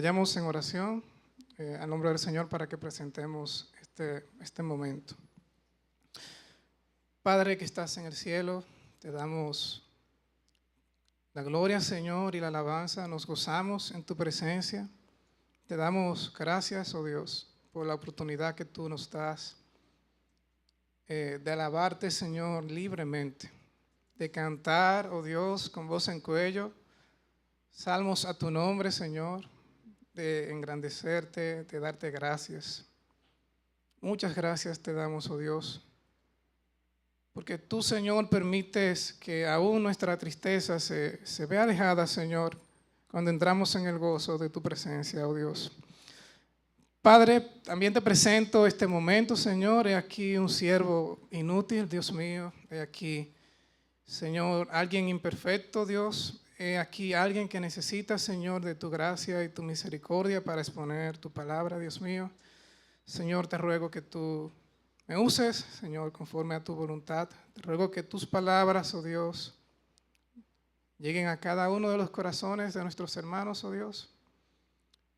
Vayamos en oración al nombre del Señor para que presentemos este momento. Padre que estás en el cielo, te damos la gloria, Señor, y la alabanza. Nos gozamos en tu presencia. Te damos gracias, oh Dios, por la oportunidad que tú nos das de alabarte, Señor, libremente, de cantar, oh Dios, con voz en cuello, salmos a tu nombre, Señor, de engrandecerte, de darte gracias. Muchas gracias te damos, oh Dios, porque tú, Señor, permites que aún nuestra tristeza se vea alejada, Señor, cuando entramos en el gozo de tu presencia, oh Dios. Padre, también te presento este momento, Señor. He aquí un siervo inútil, Dios mío. He aquí, Señor, alguien imperfecto, Dios. He aquí alguien que necesita, Señor, de tu gracia y tu misericordia para exponer tu palabra, Dios mío. Señor, te ruego que tú me uses, Señor, conforme a tu voluntad. Te ruego que tus palabras, oh Dios, lleguen a cada uno de los corazones de nuestros hermanos, oh Dios.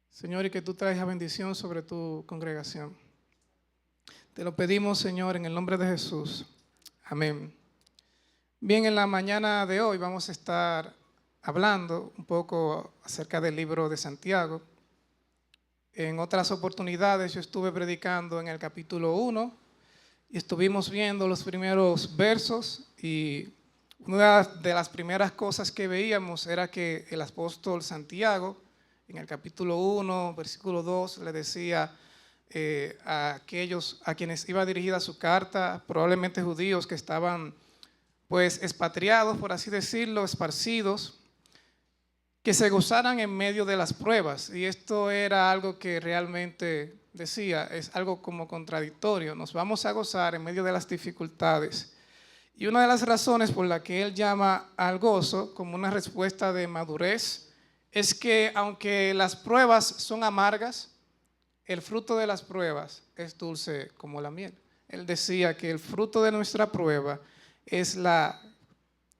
Señor, y que tú traigas bendición sobre tu congregación. Te lo pedimos, Señor, en el nombre de Jesús. Amén. Bien, en la mañana de hoy vamos a estar hablando un poco acerca del libro de Santiago. En otras oportunidades yo estuve predicando en el capítulo 1 y estuvimos viendo los primeros versos, y una de las primeras cosas que veíamos era que el apóstol Santiago, en el capítulo 1, versículo 2, le decía a aquellos a quienes iba dirigida su carta, probablemente judíos que estaban pues expatriados, por así decirlo, esparcidos, que se gozaran en medio de las pruebas. Y esto era algo que realmente decía, es algo como contradictorio. Nos vamos a gozar en medio de las dificultades. Y una de las razones por la que él llama al gozo como una respuesta de madurez es que aunque las pruebas son amargas, el fruto de las pruebas es dulce como la miel. Él decía que el fruto de nuestra prueba es la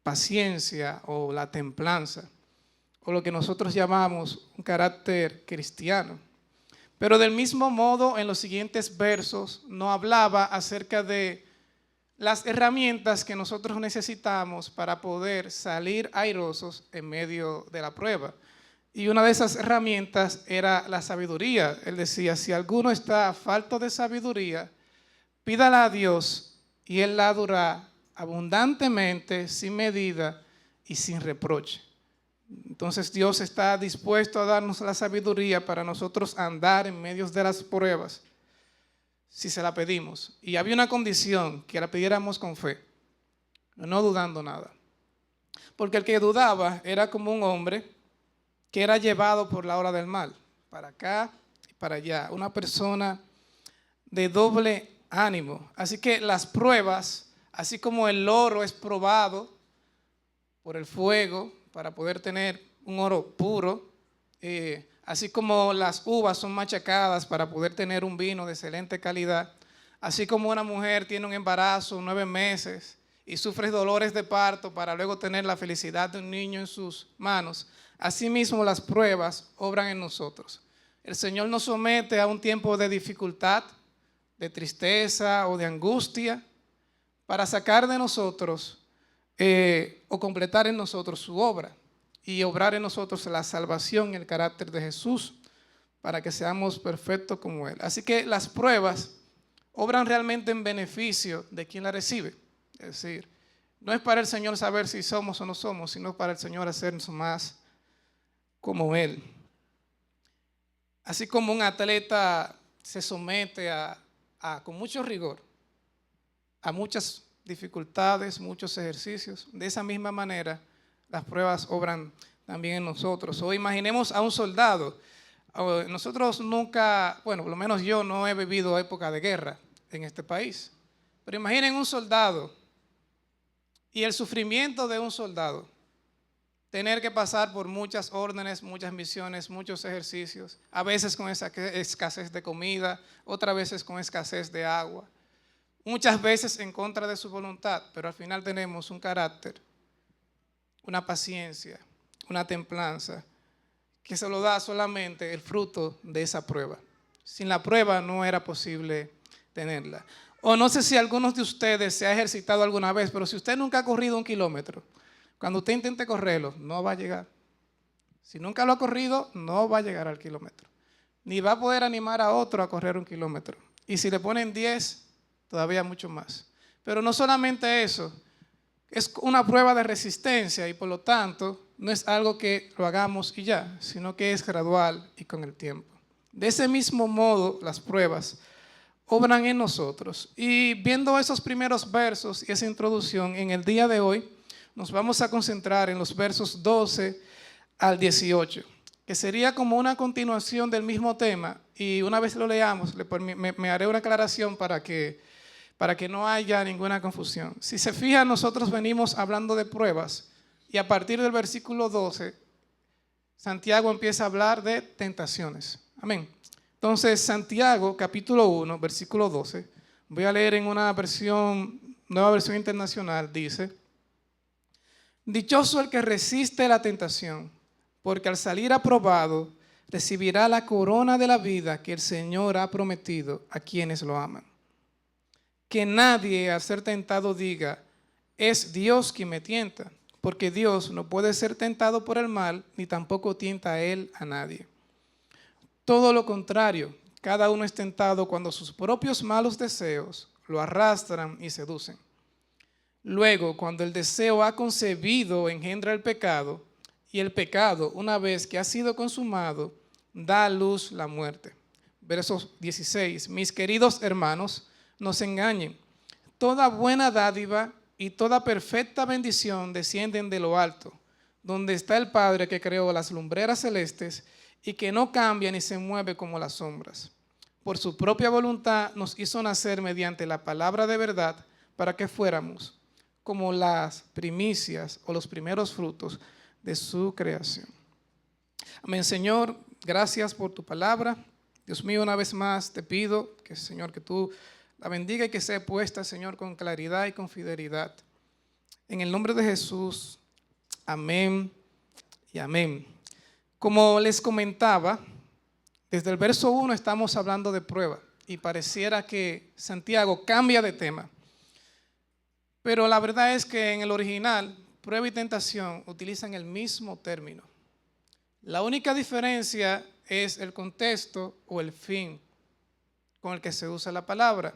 paciencia o la templanza, o lo que nosotros llamamos un carácter cristiano. Pero del mismo modo, en los siguientes versos no hablaba acerca de las herramientas que nosotros necesitamos para poder salir airosos en medio de la prueba. Y una de esas herramientas era la sabiduría. Él decía, si alguno está falto de sabiduría, pídala a Dios y Él la dará abundantemente, sin medida y sin reproche. Entonces Dios está dispuesto a darnos la sabiduría para nosotros andar en medio de las pruebas, si se la pedimos. Y había una condición, que la pidiéramos con fe, no dudando nada. Porque el que dudaba era como un hombre que era llevado por la ola del mal, para acá y para allá. Una persona de doble ánimo. Así que las pruebas, así como el oro es probado por el fuego para poder tener un oro puro, así como las uvas son machacadas para poder tener un vino de excelente calidad, así como una mujer tiene un embarazo 9 meses y sufre dolores de parto para luego tener la felicidad de un niño en sus manos, asimismo las pruebas obran en nosotros. El Señor nos somete a un tiempo de dificultad, de tristeza o de angustia para sacar de nosotros o completar en nosotros su obra y obrar en nosotros la salvación y el carácter de Jesús para que seamos perfectos como Él. Así que las pruebas obran realmente en beneficio de quien la recibe. Es decir, no es para el Señor saber si somos o no somos, sino para el Señor hacernos más como Él. Así como un atleta se somete con mucho rigor a muchas dificultades, muchos ejercicios, de esa misma manera las pruebas obran también en nosotros. O imaginemos a un soldado. Nosotros nunca, bueno, por lo menos yo no he vivido época de guerra en este país, pero imaginen un soldado y el sufrimiento de un soldado. Tener que pasar por muchas órdenes, muchas misiones, muchos ejercicios, a veces con esa escasez de comida, otras veces con escasez de agua, muchas veces en contra de su voluntad, pero al final tenemos un carácter, una paciencia, una templanza que se lo da solamente el fruto de esa prueba. Sin la prueba no era posible tenerla. O no sé si algunos de ustedes se ha ejercitado alguna vez, pero si usted nunca ha corrido 1 kilómetro, cuando usted intente correrlo, no va a llegar. Si nunca lo ha corrido, no va a llegar al kilómetro. Ni va a poder animar a otro a correr 1 kilómetro. Y si le ponen 10, todavía mucho más. Pero no solamente eso, es una prueba de resistencia y por lo tanto no es algo que lo hagamos y ya, sino que es gradual y con el tiempo. De ese mismo modo, las pruebas obran en nosotros. Y viendo esos primeros versos y esa introducción, en el día de hoy nos vamos a concentrar en los versos 12 al 18, que sería como una continuación del mismo tema. Y una vez lo leamos, me haré una aclaración para que no haya ninguna confusión. Si se fijan, nosotros venimos hablando de pruebas y a partir del versículo 12, Santiago empieza a hablar de tentaciones. Amén. Entonces, Santiago, capítulo 1, versículo 12, voy a leer en una nueva versión internacional, dice: dichoso el que resiste la tentación, porque al salir aprobado recibirá la corona de la vida que el Señor ha prometido a quienes lo aman. Que nadie al ser tentado diga, es Dios quien me tienta, porque Dios no puede ser tentado por el mal, ni tampoco tienta a Él a nadie. Todo lo contrario, cada uno es tentado cuando sus propios malos deseos lo arrastran y seducen. Luego, cuando el deseo ha concebido, engendra el pecado, y el pecado, una vez que ha sido consumado, da a luz la muerte. Versos 16. Mis queridos hermanos, no se engañen. Toda buena dádiva y toda perfecta bendición descienden de lo alto, donde está el Padre que creó las lumbreras celestes y que no cambia ni se mueve como las sombras. Por su propia voluntad nos hizo nacer mediante la palabra de verdad para que fuéramos como las primicias o los primeros frutos de su creación. Amén. Señor, gracias por tu palabra. Dios mío, una vez más te pido que, Señor, que tú la bendiga y que sea puesta, Señor, con claridad y con fidelidad. En el nombre de Jesús, amén y amén. Como les comentaba, desde el verso 1 estamos hablando de prueba y pareciera que Santiago cambia de tema. Pero la verdad es que en el original, prueba y tentación utilizan el mismo término. La única diferencia es el contexto o el fin con el que se usa la palabra.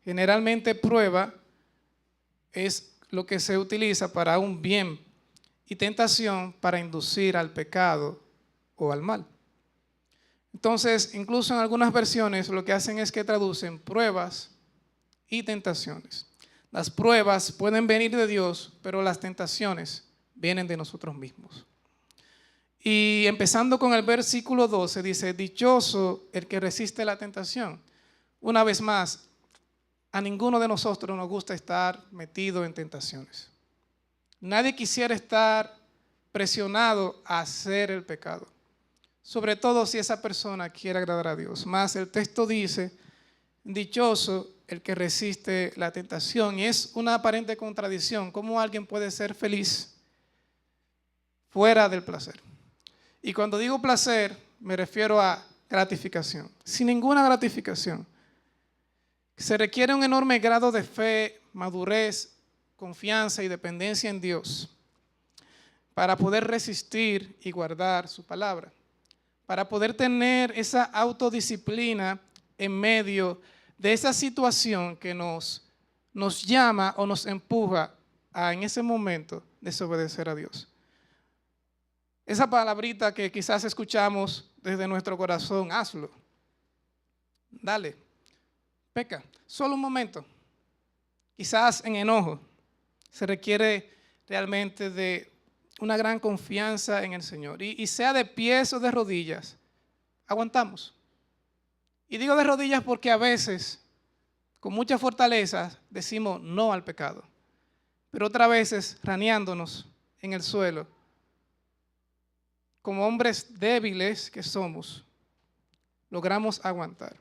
Generalmente prueba es lo que se utiliza para un bien y tentación para inducir al pecado o al mal. Entonces, incluso en algunas versiones lo que hacen es que traducen pruebas y tentaciones. Las pruebas pueden venir de Dios, pero las tentaciones vienen de nosotros mismos. Y empezando con el versículo 12 dice, dichoso el que resiste la tentación. Una vez más, a ninguno de nosotros nos gusta estar metido en tentaciones. Nadie quisiera estar presionado a hacer el pecado, sobre todo si esa persona quiere agradar a Dios. Más el texto dice, dichoso el que resiste la tentación. Y es una aparente contradicción. ¿Cómo alguien puede ser feliz fuera del placer? Y cuando digo placer, me refiero a gratificación. Sin ninguna gratificación. Se requiere un enorme grado de fe, madurez, confianza y dependencia en Dios para poder resistir y guardar su palabra. Para poder tener esa autodisciplina en medio de esa situación que nos llama o nos empuja a en ese momento desobedecer a Dios. Esa palabrita que quizás escuchamos desde nuestro corazón, hazlo, dale, peca, solo un momento, quizás en enojo, se requiere realmente de una gran confianza en el Señor. Y sea de pies o de rodillas, aguantamos. Y digo de rodillas porque a veces, con mucha fortaleza, decimos no al pecado. Pero otras veces, raneándonos en el suelo, como hombres débiles que somos, logramos aguantar.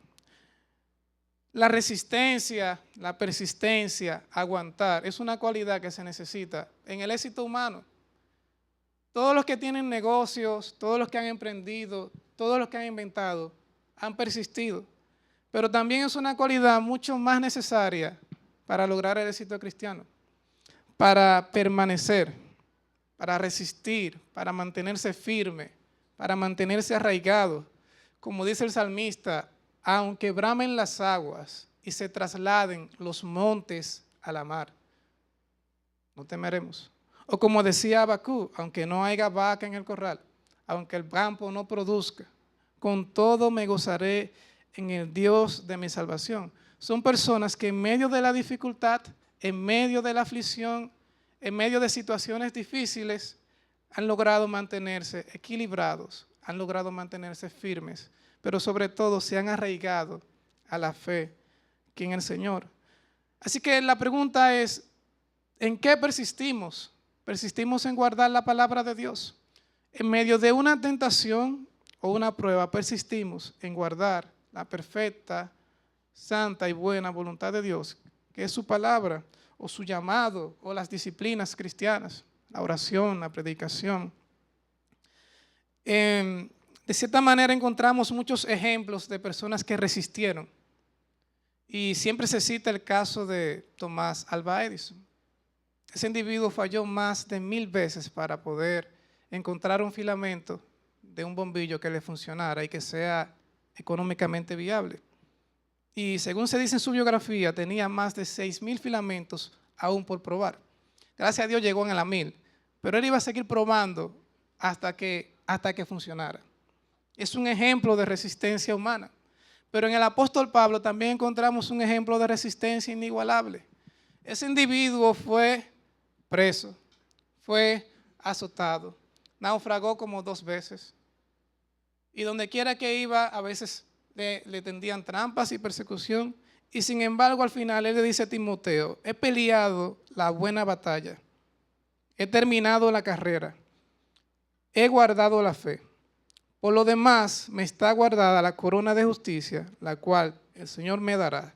La resistencia, la persistencia, aguantar, es una cualidad que se necesita en el éxito humano. Todos los que tienen negocios, todos los que han emprendido, todos los que han inventado, han persistido. Pero también es una cualidad mucho más necesaria para lograr el éxito cristiano, para permanecer, para resistir, para mantenerse firme, para mantenerse arraigado. Como dice el salmista, aunque bramen las aguas y se trasladen los montes a la mar, no temeremos. O como decía Habacuc, aunque no haya vaca en el corral, aunque el campo no produzca, con todo me gozaré en el Dios de mi salvación. Son personas que en medio de la dificultad, en medio de la aflicción, en medio de situaciones difíciles, han logrado mantenerse equilibrados, han logrado mantenerse firmes, pero sobre todo se han arraigado a la fe que en el Señor. Así que la pregunta es, ¿en qué persistimos? Persistimos en guardar la palabra de Dios. En medio de una tentación o una prueba, persistimos en guardar la perfecta, santa y buena voluntad de Dios, que es su palabra, o su llamado, o las disciplinas cristianas, la oración, la predicación. De cierta manera encontramos muchos ejemplos de personas que resistieron. Y siempre se cita el caso de Tomás Alva Edison. Ese individuo falló más de 1000 veces para poder encontrar un filamento de un bombillo que le funcionara y que sea económicamente viable. Y según se dice en su biografía, tenía más de 6000 filamentos aún por probar. Gracias a Dios llegó en la 1000, pero él iba a seguir probando hasta que funcionara. Es un ejemplo de resistencia humana. Pero en el apóstol Pablo también encontramos un ejemplo de resistencia inigualable. Ese individuo fue preso, fue azotado, naufragó como 2 veces. Y donde quiera que iba, a veces le tendían trampas y persecución. Y sin embargo, al final, él le dice a Timoteo, he peleado la buena batalla, he terminado la carrera, he guardado la fe. Por lo demás, me está guardada la corona de justicia, la cual el Señor me dará,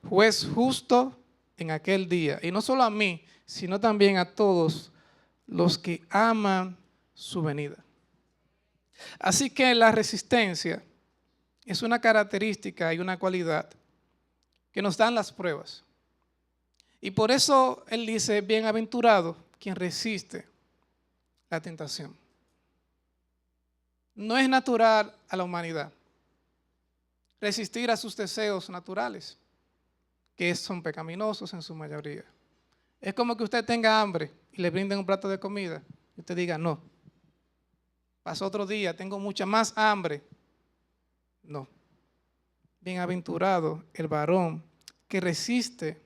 juez justo en aquel día. Y no solo a mí, sino también a todos los que aman su venida. Así que la resistencia es una característica y una cualidad que nos dan las pruebas. Y por eso él dice, bienaventurado quien resiste la tentación. No es natural a la humanidad resistir a sus deseos naturales, que son pecaminosos en su mayoría. Es como que usted tenga hambre y le brinden un plato de comida y usted diga, no. Pasó otro día, tengo mucha más hambre. No. Bienaventurado el varón que resiste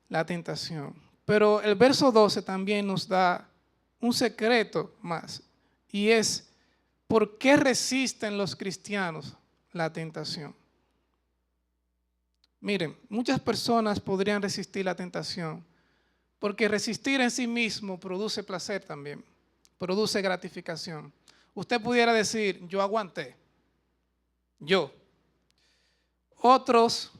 la tentación. Pero el verso 12 también nos da un secreto más, y es, ¿por qué resisten los cristianos la tentación? Miren, muchas personas podrían resistir la tentación porque resistir en sí mismo produce placer también, produce gratificación. Usted pudiera decir, yo aguanté, yo. Otros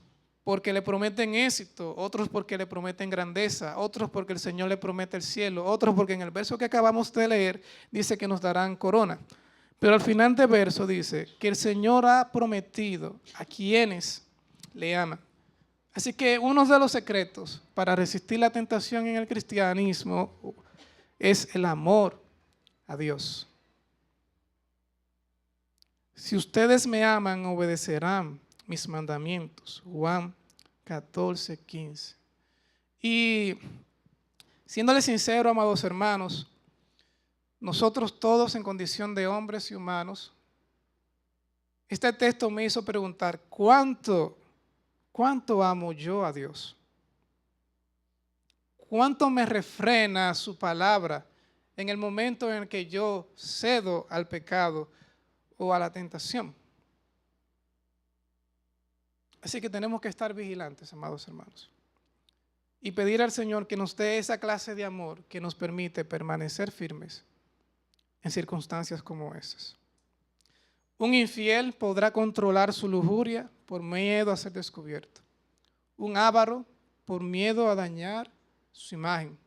porque le prometen éxito, otros porque le prometen grandeza, otros porque el Señor le promete el cielo, otros porque en el verso que acabamos de leer dice que nos darán corona. Pero al final del verso dice que el Señor ha prometido a quienes le aman. Así que uno de los secretos para resistir la tentación en el cristianismo es el amor a Dios. Si ustedes me aman, obedecerán mis mandamientos. Juan 14:15. Y siéndole sincero, amados hermanos, nosotros todos en condición de hombres y humanos, este texto me hizo preguntar, ¿cuánto amo yo a Dios? ¿Cuánto me refrena su palabra en el momento en el que yo cedo al pecado o a la tentación? Así que tenemos que estar vigilantes, amados hermanos, y pedir al Señor que nos dé esa clase de amor que nos permite permanecer firmes en circunstancias como esas. Un infiel podrá controlar su lujuria por miedo a ser descubierto. Un avaro por miedo a dañar su imagen.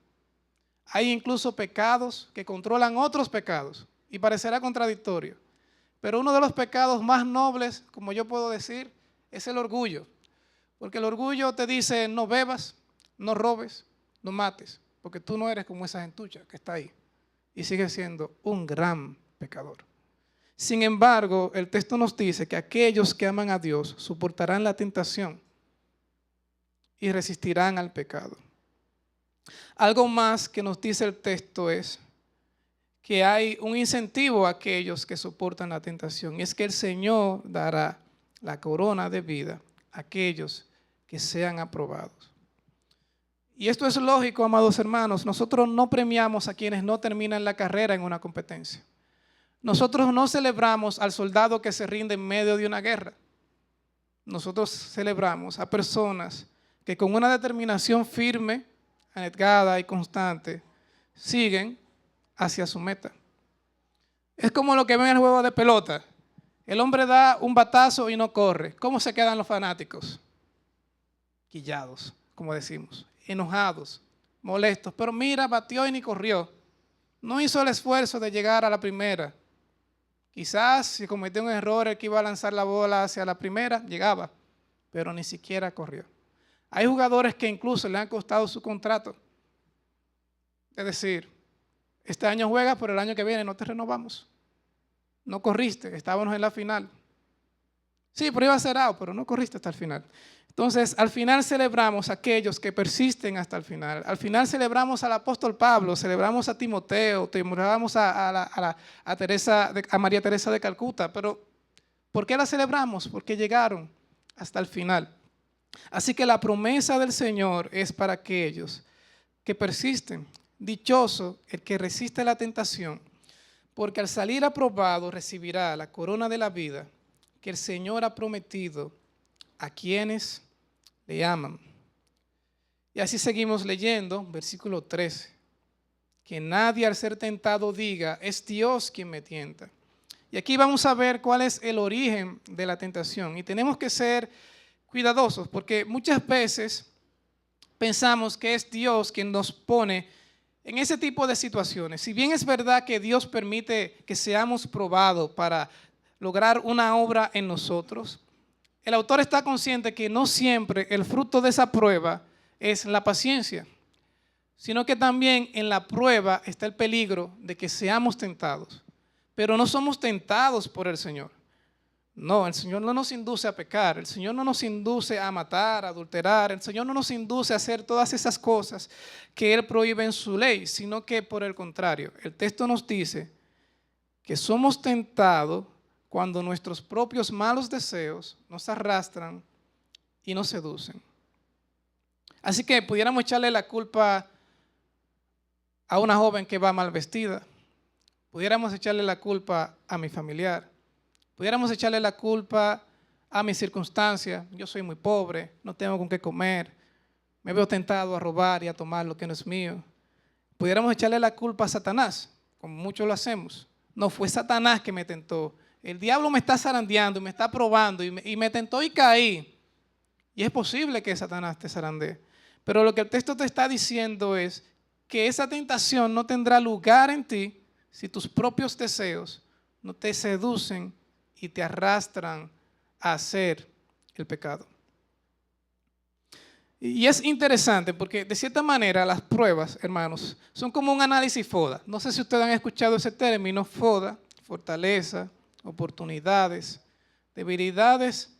Hay incluso pecados que controlan otros pecados y parecerá contradictorio. Pero uno de los pecados más nobles, como yo puedo decir, es el orgullo. Porque el orgullo te dice no bebas, no robes, no mates, porque tú no eres como esa gentucha que está ahí y sigues siendo un gran pecador. Sin embargo, el texto nos dice que aquellos que aman a Dios soportarán la tentación y resistirán al pecado. Algo más que nos dice el texto es que hay un incentivo a aquellos que soportan la tentación, y es que el Señor dará la corona de vida a aquellos que sean aprobados. Y esto es lógico, amados hermanos. Nosotros no premiamos a quienes no terminan la carrera en una competencia. Nosotros no celebramos al soldado que se rinde en medio de una guerra. Nosotros celebramos a personas que con una determinación firme, anegada y constante, siguen hacia su meta. Es como lo que ven en el juego de pelota. El hombre da un batazo y no corre. ¿Cómo se quedan los fanáticos? Quillados, como decimos, enojados, molestos. Pero mira, batió y ni corrió. No hizo el esfuerzo de llegar a la primera. Quizás si cometió un error, el que iba a lanzar la bola hacia la primera, llegaba, pero ni siquiera corrió. Hay jugadores que incluso le han costado su contrato. Es decir, este año juegas, pero el año que viene no te renovamos. No corriste, estábamos en la final. Sí, pero iba a ser out, pero no corriste hasta el final. Entonces, al final celebramos a aquellos que persisten hasta el final. Al final celebramos al apóstol Pablo, celebramos a Timoteo, celebramos a María Teresa de Calcuta. Pero, ¿por qué la celebramos? Porque llegaron hasta el final. Así que la promesa del Señor es para aquellos que persisten. Dichoso el que resiste la tentación, porque al salir aprobado recibirá la corona de la vida que el Señor ha prometido a quienes le aman. Y así seguimos leyendo, versículo 13. Que nadie al ser tentado diga, es Dios quien me tienta. Y aquí vamos a ver cuál es el origen de la tentación. Y tenemos que ser cuidadosos, porque muchas veces pensamos que es Dios quien nos pone en ese tipo de situaciones. Si bien es verdad que Dios permite que seamos probados para lograr una obra en nosotros, el autor está consciente que no siempre el fruto de esa prueba es la paciencia, sino que también en la prueba está el peligro de que seamos tentados. Pero no somos tentados por el Señor. No, el Señor no nos induce a pecar, el Señor no nos induce a matar, a adulterar, el Señor no nos induce a hacer todas esas cosas que Él prohíbe en su ley, sino que por el contrario, el texto nos dice que somos tentados cuando nuestros propios malos deseos nos arrastran y nos seducen. Así que pudiéramos echarle la culpa a una joven que va mal vestida, pudiéramos echarle la culpa a mi familiar, pudiéramos echarle la culpa a mis circunstancias. Yo soy muy pobre, no tengo con qué comer, me veo tentado a robar y a tomar lo que no es mío. Pudiéramos echarle la culpa a Satanás, como muchos lo hacemos. No, fue Satanás que me tentó. El diablo me está zarandeando, me está probando y me tentó y caí. Y es posible que Satanás te zarandee. Pero lo que el texto te está diciendo es que esa tentación no tendrá lugar en ti si tus propios deseos no te seducen y te arrastran a hacer el pecado. Y es interesante porque de cierta manera las pruebas, hermanos, son como un análisis FODA. No sé si ustedes han escuchado ese término FODA, fortaleza, oportunidades, debilidades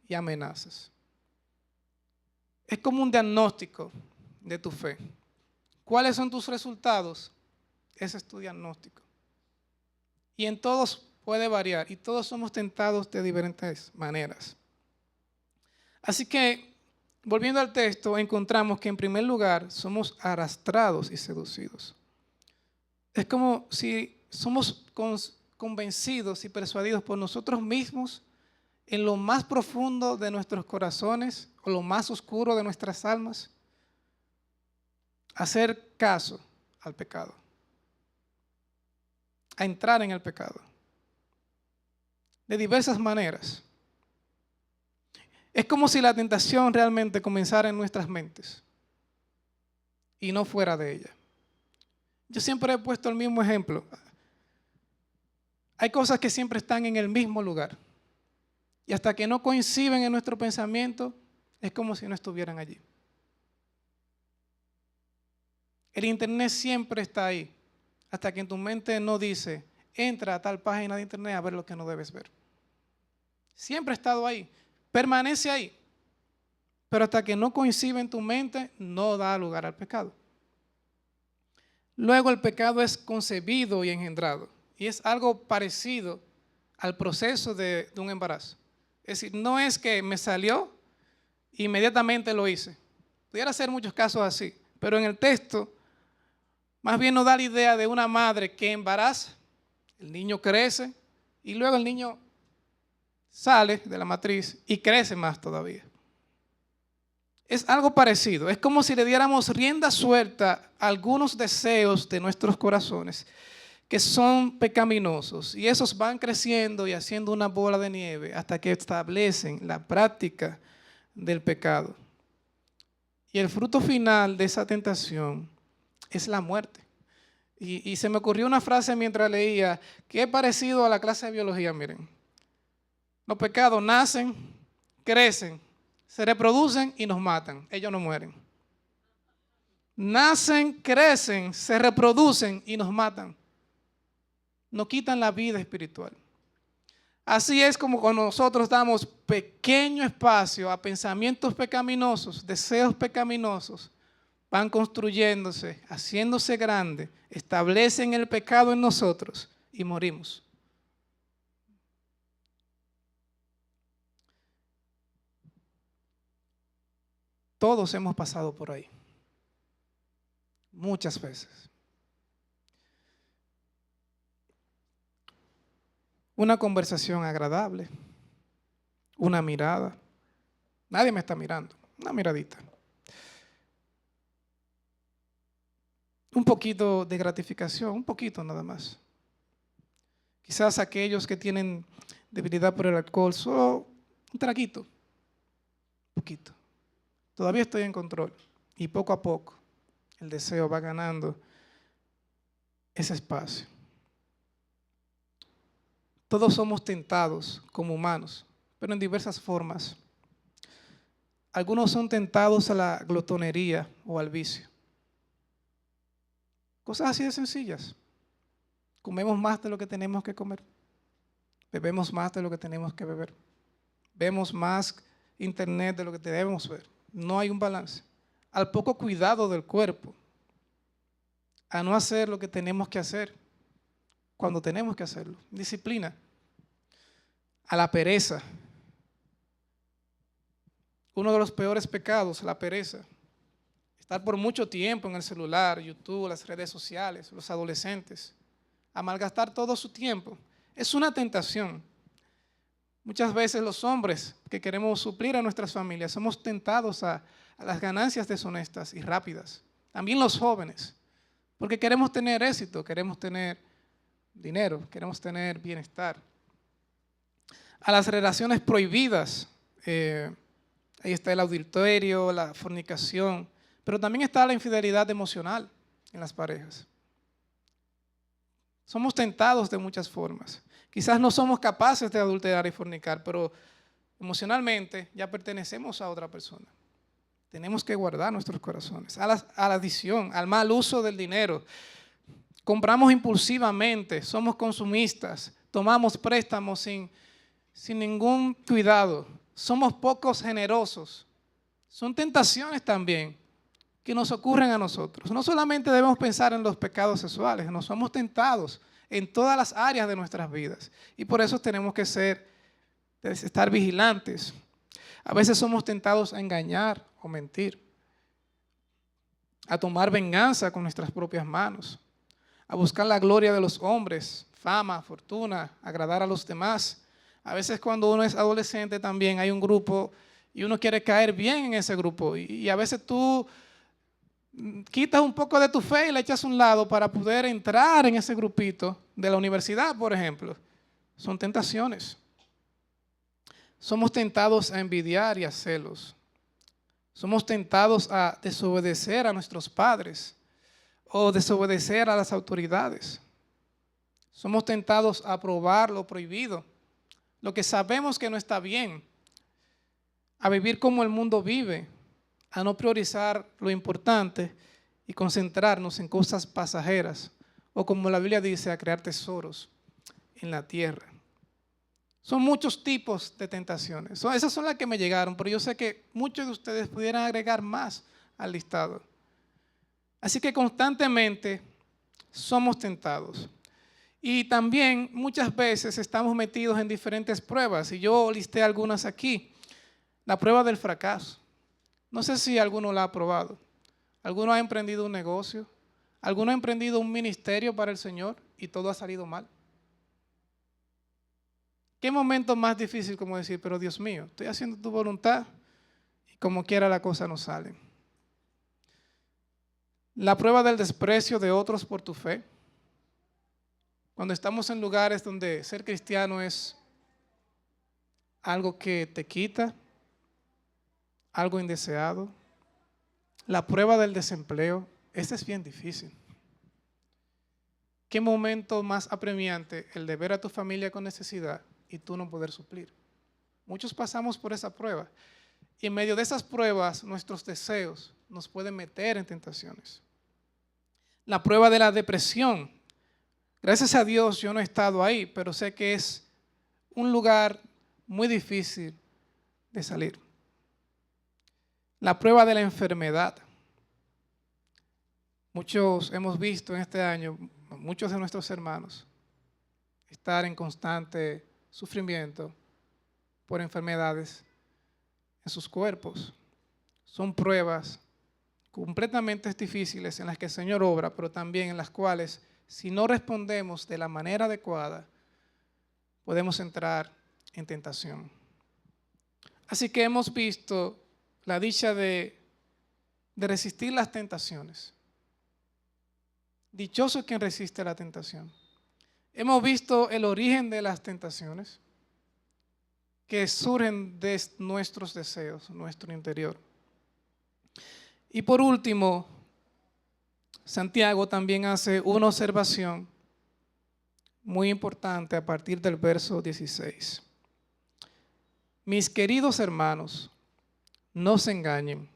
y amenazas. Es como un diagnóstico de tu fe. ¿Cuáles son tus resultados? Ese es tu diagnóstico. Y en todos puede variar y todos somos tentados de diferentes maneras. Así que, volviendo al texto, encontramos que en primer lugar somos arrastrados y seducidos. Es como si somos convencidos y persuadidos por nosotros mismos en lo más profundo de nuestros corazones o lo más oscuro de nuestras almas, a hacer caso al pecado, a entrar en el pecado, de diversas maneras. Es como si la tentación realmente comenzara en nuestras mentes y no fuera de ella. Yo siempre he puesto el mismo ejemplo. Hay cosas que siempre están en el mismo lugar. Y hasta que no coinciden en nuestro pensamiento, es como si no estuvieran allí. El internet siempre está ahí, hasta que en tu mente no dice, entra a tal página de internet a ver lo que no debes ver. Siempre ha estado ahí, permanece ahí, pero hasta que no coincide en tu mente, no da lugar al pecado. Luego el pecado es concebido y engendrado, y es algo parecido al proceso de un embarazo. Es decir, no es que me salió, inmediatamente lo hice. Pudiera ser muchos casos así, pero en el texto más bien nos da la idea de una madre que embaraza, el niño crece y luego el niño sale de la matriz y crece más todavía. Es algo parecido, es como si le diéramos rienda suelta a algunos deseos de nuestros corazones que son pecaminosos y esos van creciendo y haciendo una bola de nieve hasta que establecen la práctica del pecado. Y el fruto final de esa tentación es la muerte. Y se me ocurrió una frase mientras leía que es parecido a la clase de biología, miren. Los pecados nacen, crecen, se reproducen y nos matan. Ellos no mueren. Nacen, crecen, se reproducen y nos matan. Nos quitan la vida espiritual. Así es como cuando nosotros damos pequeño espacio a pensamientos pecaminosos, deseos pecaminosos, van construyéndose, haciéndose grandes, establecen el pecado en nosotros y morimos. Todos hemos pasado por ahí, muchas veces. Una conversación agradable, una mirada, nadie me está mirando, una miradita. Un poquito de gratificación, un poquito nada más. Quizás aquellos que tienen debilidad por el alcohol, solo un traguito, un poquito. Todavía estoy en control y poco a poco el deseo va ganando ese espacio. Todos somos tentados como humanos, pero en diversas formas. Algunos son tentados a la glotonería o al vicio. Cosas así de sencillas. Comemos más de lo que tenemos que comer. Bebemos más de lo que tenemos que beber. Vemos más internet de lo que debemos ver. No hay un balance. Al poco cuidado del cuerpo. A no hacer lo que tenemos que hacer cuando tenemos que hacerlo. Disciplina. A la pereza. Uno de los peores pecados, la pereza. Estar por mucho tiempo en el celular, YouTube, las redes sociales, los adolescentes. A malgastar todo su tiempo. Es una tentación. Muchas veces los hombres que queremos suplir a nuestras familias somos tentados a las ganancias deshonestas y rápidas. También los jóvenes, porque queremos tener éxito, queremos tener dinero, queremos tener bienestar. A las relaciones prohibidas, ahí está el adulterio, la fornicación, pero también está la infidelidad emocional en las parejas. Somos tentados de muchas formas. Quizás no somos capaces de adulterar y fornicar, pero emocionalmente ya pertenecemos a otra persona. Tenemos que guardar nuestros corazones. A la adicción, al mal uso del dinero. Compramos impulsivamente, somos consumistas, tomamos préstamos sin ningún cuidado. Somos pocos generosos. Son tentaciones también que nos ocurren a nosotros. No solamente debemos pensar en los pecados sexuales, nos somos tentados en todas las áreas de nuestras vidas. Y por eso tenemos que estar vigilantes. A veces somos tentados a engañar o mentir, a tomar venganza con nuestras propias manos, a buscar la gloria de los hombres, fama, fortuna, agradar a los demás. A veces cuando uno es adolescente también hay un grupo y uno quiere caer bien en ese grupo. Y a veces tú quitas un poco de tu fe y la echas a un lado para poder entrar en ese grupito de la universidad, por ejemplo. Son tentaciones. Somos tentados a envidiar y a celos. Somos tentados a desobedecer a nuestros padres o desobedecer a las autoridades. Somos tentados a probar lo prohibido, lo que sabemos que no está bien, a vivir como el mundo vive, a no priorizar lo importante y concentrarnos en cosas pasajeras, o como la Biblia dice, a crear tesoros en la tierra. Son muchos tipos de tentaciones. Esas son las que me llegaron, pero yo sé que muchos de ustedes pudieran agregar más al listado. Así que constantemente somos tentados. Y también muchas veces estamos metidos en diferentes pruebas, y yo listé algunas aquí. La prueba del fracaso. No sé si alguno la ha probado. ¿Alguno ha emprendido un negocio? ¿Alguno ha emprendido un ministerio para el Señor y todo ha salido mal? ¿Qué momento más difícil como decir, pero Dios mío, estoy haciendo tu voluntad y como quiera la cosa no sale? La prueba del desprecio de otros por tu fe. Cuando estamos en lugares donde ser cristiano es algo que te quita, algo indeseado. La prueba del desempleo, esta es bien difícil. ¿Qué momento más apremiante el de ver a tu familia con necesidad y tú no poder suplir? Muchos pasamos por esa prueba y en medio de esas pruebas nuestros deseos nos pueden meter en tentaciones. La prueba de la depresión. Gracias a Dios yo no he estado ahí, pero sé que es un lugar muy difícil de salir. La prueba de la enfermedad. Muchos hemos visto en este año, muchos de nuestros hermanos, estar en constante sufrimiento por enfermedades en sus cuerpos. Son pruebas completamente difíciles en las que el Señor obra, pero también en las cuales, si no respondemos de la manera adecuada, podemos entrar en tentación. Así que hemos visto la dicha de resistir las tentaciones. Dichoso quien resiste la tentación. Hemos visto el origen de las tentaciones que surgen de nuestros deseos, nuestro interior. Y por último, Santiago también hace una observación muy importante a partir del verso 16. Mis queridos hermanos, no se engañen.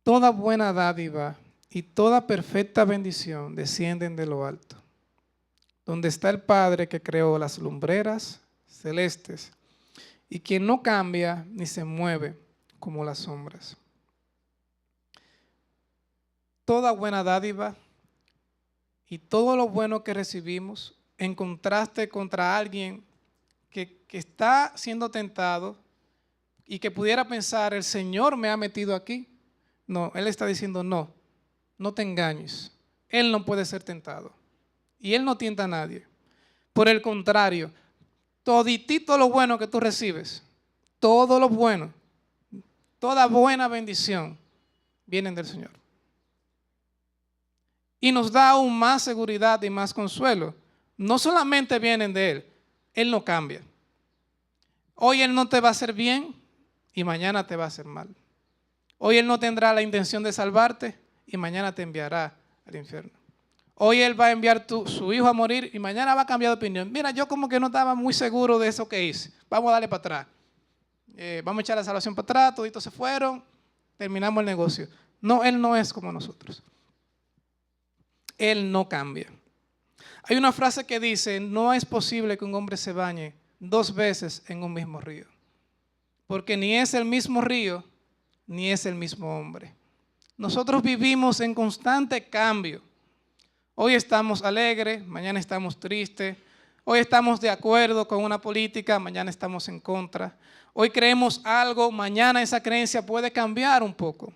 Toda buena dádiva y toda perfecta bendición descienden de lo alto, donde está el Padre que creó las lumbreras celestes y quien no cambia ni se mueve como las sombras. Toda buena dádiva y todo lo bueno que recibimos, en contraste contra alguien que está siendo tentado y que pudiera pensar, el Señor me ha metido aquí. No, Él está diciendo, no te engañes. Él no puede ser tentado. Y Él no tienta a nadie. Por el contrario, toditito lo bueno que tú recibes, todo lo bueno, toda buena bendición, vienen del Señor. Y nos da aún más seguridad y más consuelo. No solamente vienen de Él, Él no cambia. Hoy Él no te va a hacer bien y mañana te va a hacer mal. Hoy Él no tendrá la intención de salvarte y mañana te enviará al infierno. Hoy Él va a enviar su hijo a morir y mañana va a cambiar de opinión. Mira, yo como que no estaba muy seguro de eso que hice. Vamos a darle para atrás. Vamos a echar la salvación para atrás, toditos se fueron, terminamos el negocio. No, Él no es como nosotros. Él no cambia. Hay una frase que dice, no es posible que un hombre se bañe 2 veces en un mismo río. Porque ni es el mismo río, ni es el mismo hombre. Nosotros vivimos en constante cambio. Hoy estamos alegres, mañana estamos tristes. Hoy estamos de acuerdo con una política, mañana estamos en contra. Hoy creemos algo, mañana esa creencia puede cambiar un poco.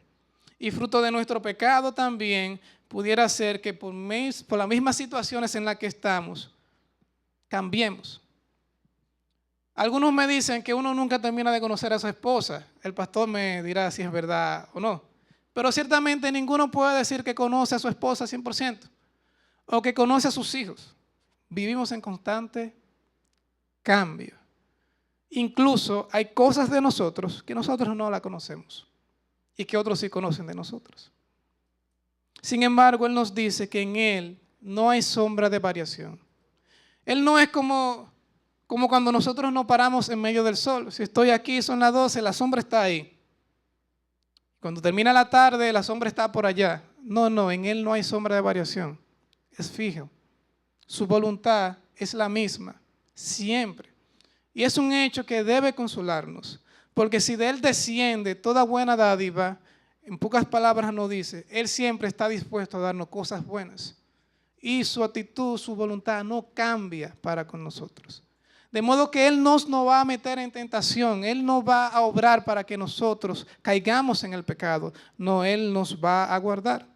Y fruto de nuestro pecado también pudiera ser que por las mismas situaciones en las que estamos, cambiemos. Algunos me dicen que uno nunca termina de conocer a su esposa. El pastor me dirá si es verdad o no. Pero ciertamente ninguno puede decir que conoce a su esposa 100% o que conoce a sus hijos. Vivimos en constante cambio. Incluso hay cosas de nosotros que nosotros no la conocemos y que otros sí conocen de nosotros. Sin embargo, Él nos dice que en Él no hay sombra de variación. Él no es como cuando nosotros nos paramos en medio del sol. Si estoy aquí, son las 12, la sombra está ahí. Cuando termina la tarde, la sombra está por allá. No, en Él no hay sombra de variación. Es fijo. Su voluntad es la misma, siempre. Y es un hecho que debe consolarnos. Porque si de Él desciende toda buena dádiva, en pocas palabras nos dice, Él siempre está dispuesto a darnos cosas buenas. Y su actitud, su voluntad no cambia para con nosotros. De modo que Él no nos va a meter en tentación, Él no va a obrar para que nosotros caigamos en el pecado. No, Él nos va a guardar.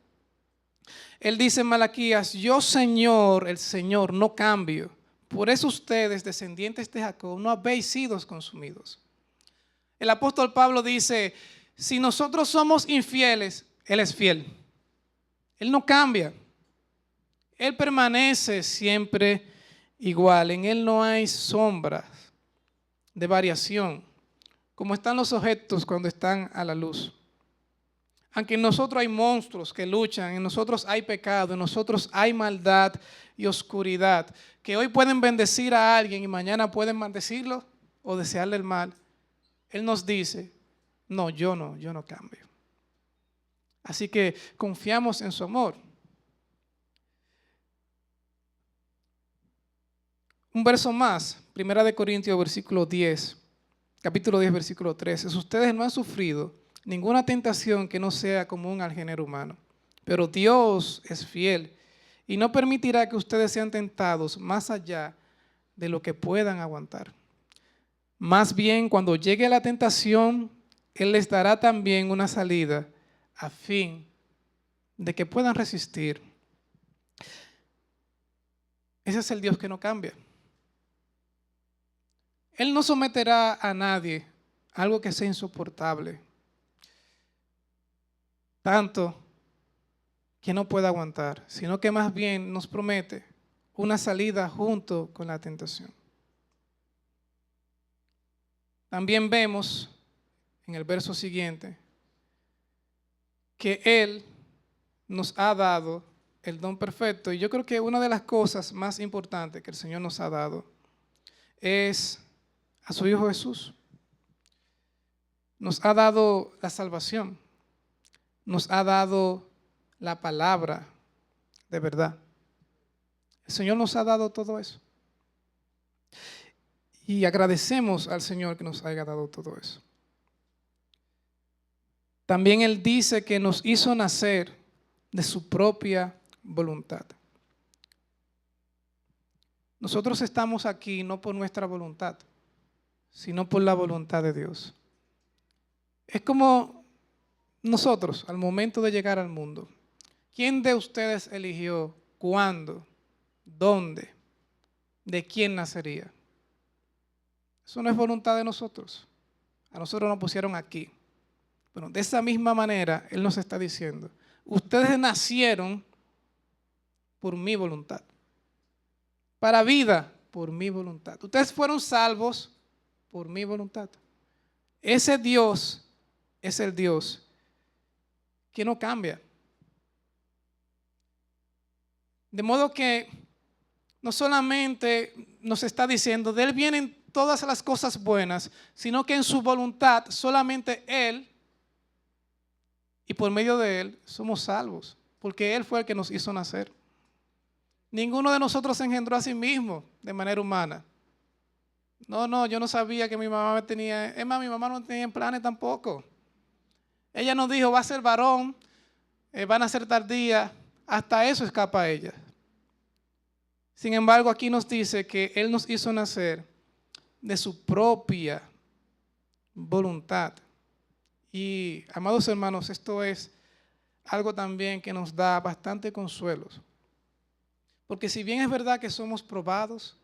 Él dice en Malaquías, yo Señor, el Señor, no cambio. Por eso ustedes, descendientes de Jacob, no habéis sido consumidos. El apóstol Pablo dice, si nosotros somos infieles, Él es fiel. Él no cambia. Él permanece siempre igual. En Él no hay sombras de variación, como están los objetos cuando están a la luz. Aunque en nosotros hay monstruos que luchan, en nosotros hay pecado, en nosotros hay maldad y oscuridad, que hoy pueden bendecir a alguien y mañana pueden maldecirlo o desearle el mal. Él nos dice, no cambio. Así que confiamos en su amor. Un verso más, 1 Corintios capítulo 10, versículo 13. Ustedes no han sufrido ninguna tentación que no sea común al género humano, pero Dios es fiel y no permitirá que ustedes sean tentados más allá de lo que puedan aguantar. Más bien, cuando llegue la tentación, Él les dará también una salida a fin de que puedan resistir. Ese es el Dios que no cambia. Él no someterá a nadie a algo que sea insoportable, tanto que no pueda aguantar, sino que más bien nos promete una salida junto con la tentación. También vemos en el verso siguiente que Él nos ha dado el don perfecto, y yo creo que una de las cosas más importantes que el Señor nos ha dado es a su Hijo Jesús. Nos ha dado la salvación, nos ha dado la palabra de verdad. El Señor nos ha dado todo eso. Y agradecemos al Señor que nos haya dado todo eso. También Él dice que nos hizo nacer de su propia voluntad. Nosotros estamos aquí no por nuestra voluntad, sino por la voluntad de Dios. Es como nosotros al momento de llegar al mundo. ¿Quién de ustedes eligió cuándo, dónde, de quién nacería? Eso no es voluntad de nosotros. A nosotros nos pusieron aquí. Bueno, de esa misma manera, Él nos está diciendo, ustedes nacieron por mi voluntad. Para vida, por mi voluntad. Ustedes fueron salvos por mi voluntad. Ese Dios es el Dios que no cambia. De modo que no solamente nos está diciendo, de Él vienen todas las cosas buenas, sino que en su voluntad solamente Él y por medio de Él somos salvos, porque Él fue el que nos hizo nacer. Ninguno de nosotros se engendró a sí mismo de manera humana. No, yo no sabía que mi mamá me tenía, es más, mi mamá no tenía planes tampoco. Ella nos dijo, va a ser varón, van a ser tardía, hasta eso escapa a ella. Sin embargo, aquí nos dice que Él nos hizo nacer de su propia voluntad. Y, amados hermanos, esto es algo también que nos da bastante consuelo. Porque si bien es verdad que somos probados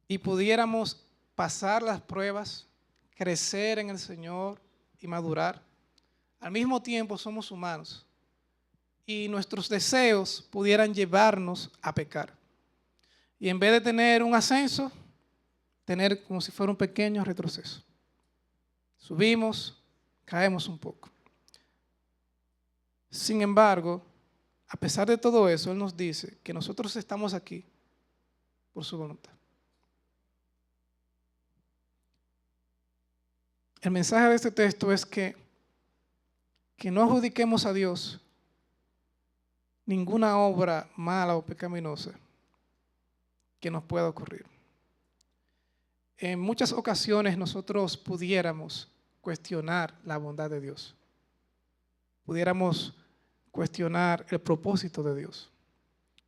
y pudiéramos pasar las pruebas, crecer en el Señor y madurar, al mismo tiempo somos humanos y nuestros deseos pudieran llevarnos a pecar. Y en vez de tener un ascenso, tener como si fuera un pequeño retroceso. Subimos, caemos un poco. Sin embargo, a pesar de todo eso, Él nos dice que nosotros estamos aquí por su voluntad. El mensaje de este texto es que no adjudiquemos a Dios ninguna obra mala o pecaminosa que nos pueda ocurrir. En muchas ocasiones nosotros pudiéramos cuestionar la bondad de Dios. Pudiéramos cuestionar el propósito de Dios.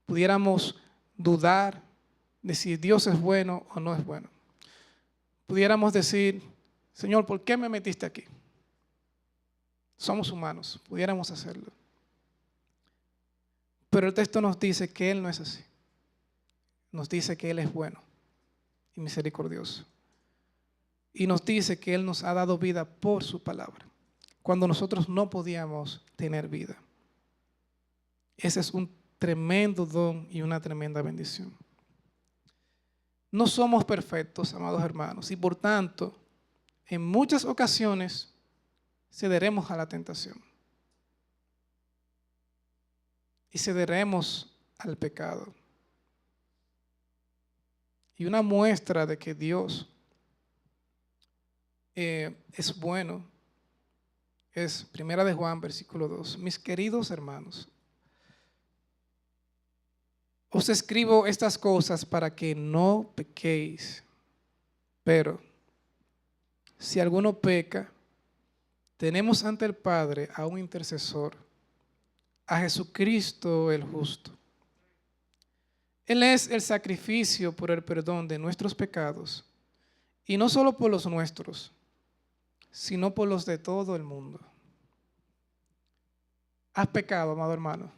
Pudiéramos dudar de si Dios es bueno o no es bueno. Pudiéramos decir, Señor, ¿por qué me metiste aquí? Somos humanos, pudiéramos hacerlo. Pero el texto nos dice que Él no es así. Nos dice que Él es bueno y misericordioso. Y nos dice que Él nos ha dado vida por su palabra, cuando nosotros no podíamos tener vida. Ese es un tremendo don y una tremenda bendición. No somos perfectos, amados hermanos, y por tanto, en muchas ocasiones cederemos a la tentación y cederemos al pecado. Y una muestra de que Dios es bueno es Primera de Juan, versículo 2. Mis queridos hermanos, os escribo estas cosas para que no pequéis. Pero si alguno peca, tenemos ante el Padre a un intercesor, a Jesucristo el justo. Él es el sacrificio por el perdón de nuestros pecados, y no solo por los nuestros, sino por los de todo el mundo. ¿Has pecado, amado hermano?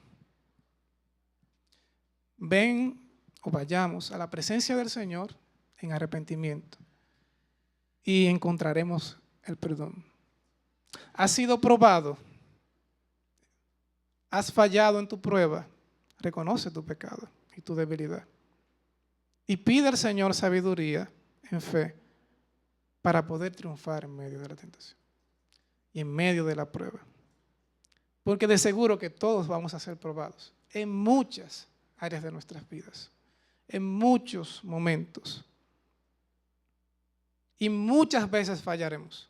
Ven o vayamos a la presencia del Señor en arrepentimiento y encontraremos el perdón. ¿Has sido probado? ¿Has fallado en tu prueba? Reconoce tu pecado y tu debilidad. Y pide al Señor sabiduría en fe para poder triunfar en medio de la tentación y en medio de la prueba. Porque de seguro que todos vamos a ser probados en muchas áreas de nuestras vidas, en muchos momentos. Y muchas veces fallaremos.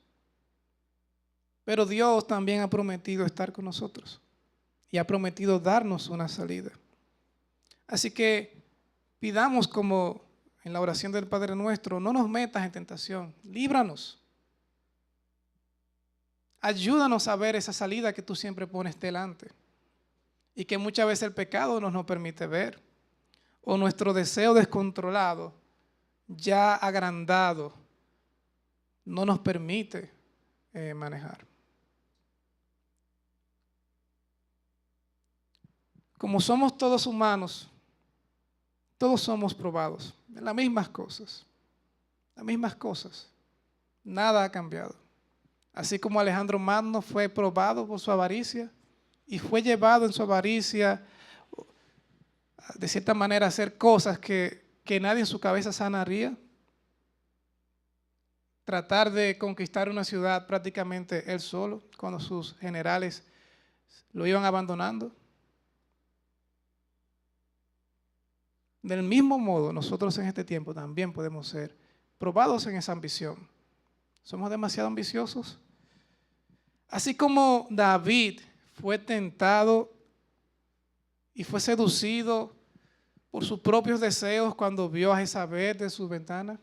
Pero Dios también ha prometido estar con nosotros y ha prometido darnos una salida. Así que pidamos, como en la oración del Padre Nuestro, no nos metas en tentación, líbranos. Ayúdanos a ver esa salida que tú siempre pones delante y que muchas veces el pecado no nos permite ver, o nuestro deseo descontrolado, ya agrandado, no nos permite manejar. Como somos todos humanos, todos somos probados en las mismas cosas. Las mismas cosas. Nada ha cambiado. Así como Alejandro Magno fue probado por su avaricia y fue llevado en su avaricia, de cierta manera, a hacer cosas que nadie en su cabeza sana haría. Tratar de conquistar una ciudad prácticamente él solo, cuando sus generales lo iban abandonando. Del mismo modo, nosotros en este tiempo también podemos ser probados en esa ambición. ¿Somos demasiado ambiciosos? Así como David fue tentado y fue seducido por sus propios deseos cuando vio a Jezabel de sus ventanas,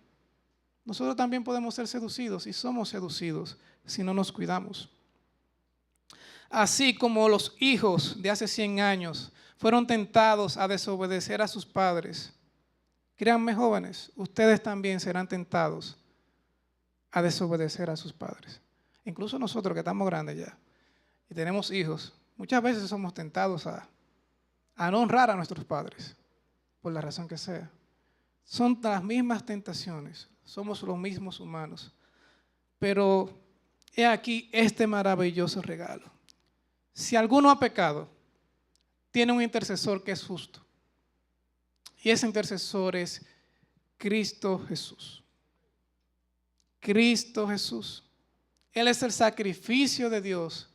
nosotros también podemos ser seducidos y somos seducidos si no nos cuidamos. Así como los hijos de hace 100 años fueron tentados a desobedecer a sus padres, créanme, jóvenes, ustedes también serán tentados a desobedecer a sus padres. Incluso nosotros que estamos grandes ya y tenemos hijos, muchas veces somos tentados a no honrar a nuestros padres, por la razón que sea. Son las mismas tentaciones, somos los mismos humanos, pero he aquí este maravilloso regalo. Si alguno ha pecado, tiene un intercesor que es justo. Y ese intercesor es Cristo Jesús. Cristo Jesús. Él es el sacrificio de Dios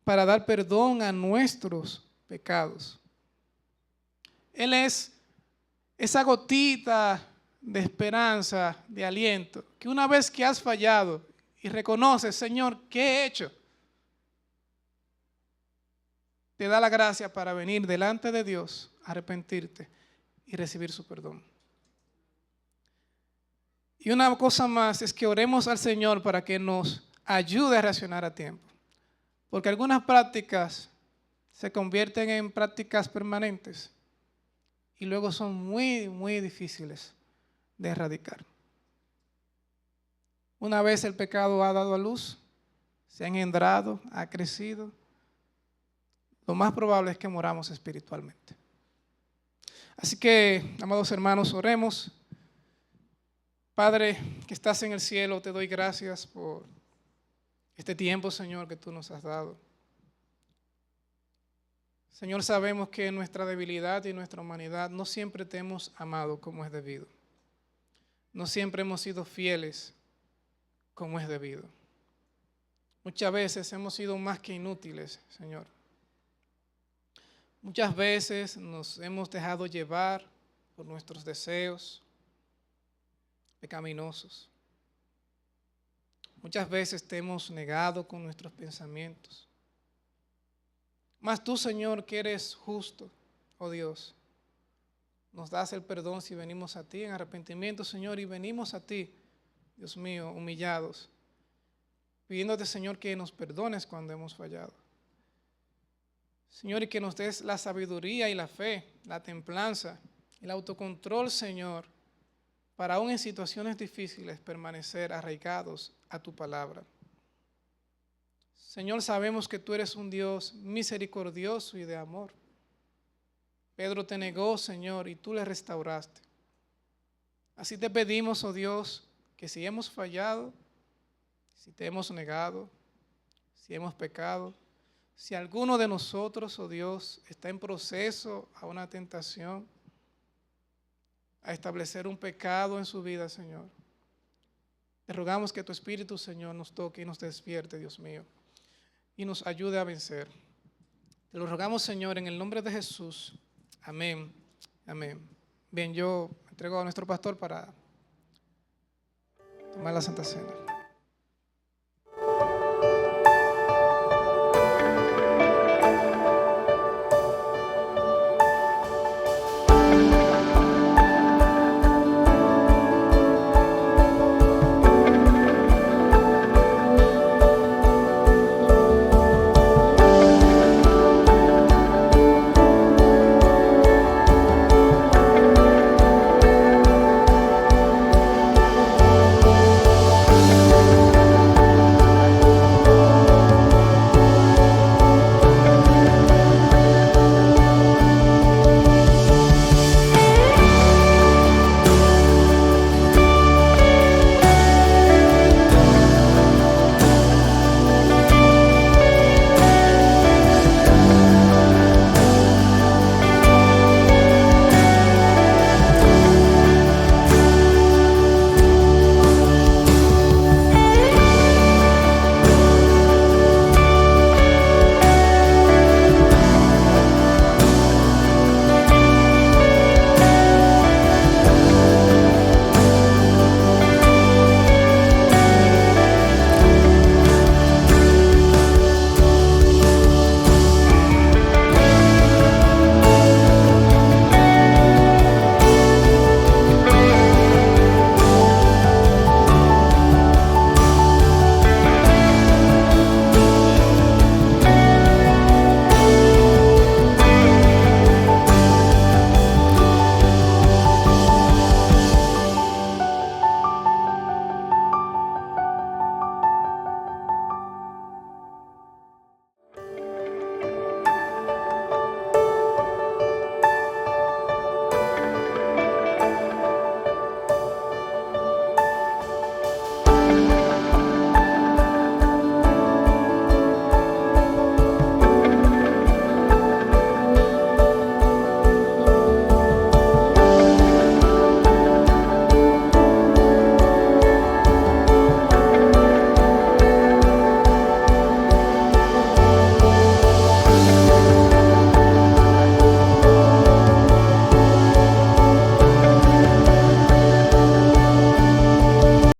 para dar perdón a nuestros pecados. Él es esa gotita de esperanza, de aliento, que una vez que has fallado y reconoces, Señor, ¿qué he hecho? Te da la gracia para venir delante de Dios, arrepentirte y recibir su perdón. Y una cosa más es que oremos al Señor para que nos ayude a reaccionar a tiempo. Porque algunas prácticas se convierten en prácticas permanentes y luego son muy, muy difíciles de erradicar. Una vez el pecado ha dado a luz, se ha engendrado, ha crecido, lo más probable es que moramos espiritualmente. Así que, amados hermanos, oremos. Padre, que estás en el cielo, te doy gracias por este tiempo, Señor, que tú nos has dado. Señor, sabemos que en nuestra debilidad y nuestra humanidad no siempre te hemos amado como es debido. No siempre hemos sido fieles como es debido. Muchas veces hemos sido más que inútiles, Señor. Muchas veces nos hemos dejado llevar por nuestros deseos pecaminosos. Muchas veces te hemos negado con nuestros pensamientos. Mas tú, Señor, que eres justo, oh Dios, nos das el perdón si venimos a ti en arrepentimiento, Señor, y venimos a ti, Dios mío, humillados, pidiéndote, Señor, que nos perdones cuando hemos fallado. Señor, y que nos des la sabiduría y la fe, la templanza, el autocontrol, Señor, para aún en situaciones difíciles permanecer arraigados a tu palabra. Señor, sabemos que tú eres un Dios misericordioso y de amor. Pedro te negó, Señor, y tú le restauraste. Así te pedimos, oh Dios, que si hemos fallado, si te hemos negado, si hemos pecado, si alguno de nosotros, oh Dios, está en proceso a una tentación, a establecer un pecado en su vida, Señor, te rogamos que tu Espíritu, Señor, nos toque y nos despierte, Dios mío, y nos ayude a vencer. Te lo rogamos, Señor, en el nombre de Jesús. Amén. Amén. Bien, yo entrego a nuestro pastor para tomar la Santa Cena.